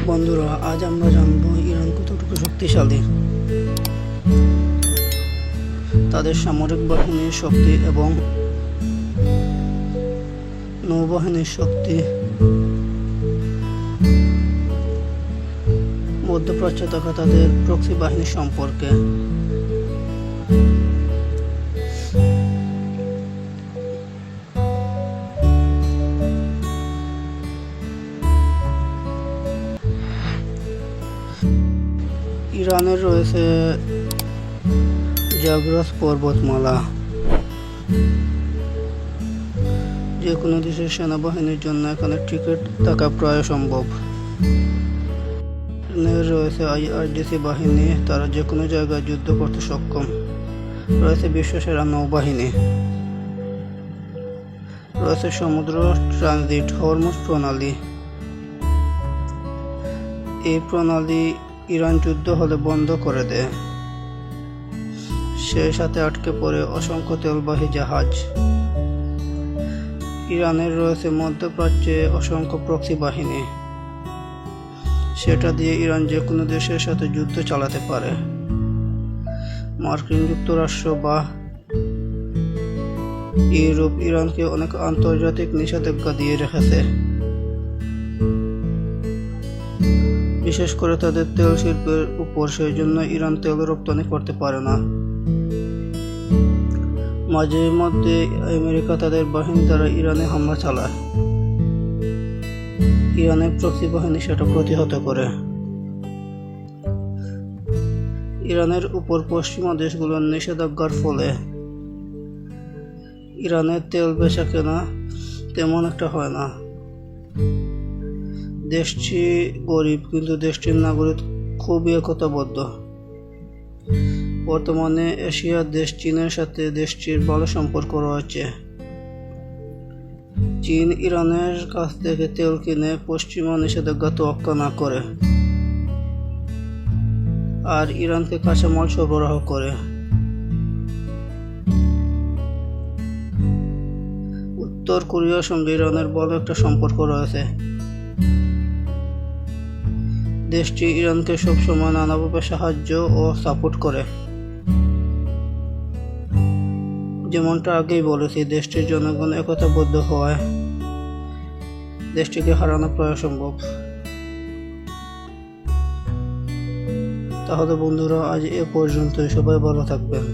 বন্ধুরা, আজ আমরা জানব ইরান কতটুকু শক্তিশালী, তাদের সামরিক বাহিনীর শক্তি এবং নৌবাহিনীর শক্তি, মধ্যপ্রাচ্যে থাকা তাদের প্রক্সি বাহিনী সম্পর্কে। ইরানের রয়েছে জাগ্রাস পর্বতমালা, যে কোনো দেশের সেনাবাহিনীর জন্য এখানে টিকিট থাকা প্রায় সম্ভব। রয়েছে IRGC বাহিনী, তারা যে কোনো জায়গায় যুদ্ধ করতে সক্ষম। রয়েছে বিশ্বসেরা নৌবাহিনী, রয়েছে সমুদ্র ট্রানজিট হরমুজ প্রণালী। এই প্রণালী ইরান যুদ্ধ হলে বন্ধ করে দেয়। সেই সাথে আটকে পড়ে অসংখ্য তেলবাহী জাহাজ। ইরানের রয়েছে মধ্যপ্রাচ্যে অসংখ্য প্রক্সি বাহিনী, সেটা দিয়ে ইরান যে কোনো দেশের সাথে যুদ্ধ চালাতে পারে। মার্কিন যুক্তরাষ্ট্র বা ইউরোপ ইরানকে অনেক আন্তর্জাতিক নিষেধাজ্ঞা দিয়ে রেখেছে, বিশেষ করে তাদের তেল শিল্পের উপর। সেই জন্য ইরান তেল রপ্তানি করতে পারে না। মাঝে মধ্যে আমেরিকা তাদের বাহিনী দ্বারা ইরানে হামলা চালায়, ইরানের প্রক্সি বাহিনী সেটা প্রতিহত করে। ইরানের উপর পশ্চিমা দেশগুলোর নিষেধাজ্ঞার ফলে ইরানের তেল বেচা কেনা তেমন একটা হয় না। দেশটি গরিব, কিন্তু দেশটির নাগরিক খুবই একতাবদ্ধ। বর্তমানে এশিয়ার দেশ চীনের সাথে দেশটির ভালো সম্পর্ক রয়েছে। চীন ইরানের কাছ থেকে তেল কিনে পশ্চিমা নিষেধাজ্ঞা তোয়াক্কা না করে, আর ইরানকে কাঁচামাল সরবরাহ করে। উত্তর কোরিয়ার সঙ্গে ইরানের ভালো একটা সম্পর্ক রয়েছে। দেশটি ইরানকে সবসময় নানাভাবে সাহায্য ও সাপোর্ট করে। যেমনটা আগেই বলেছি, দেশটির জনগণ একতাবদ্ধ হওয়ায় দেশটিকে হারানো প্রায় সম্ভব। তাহলে বন্ধুরা, আজ এ পর্যন্তই। সবাই ভালো থাকবেন।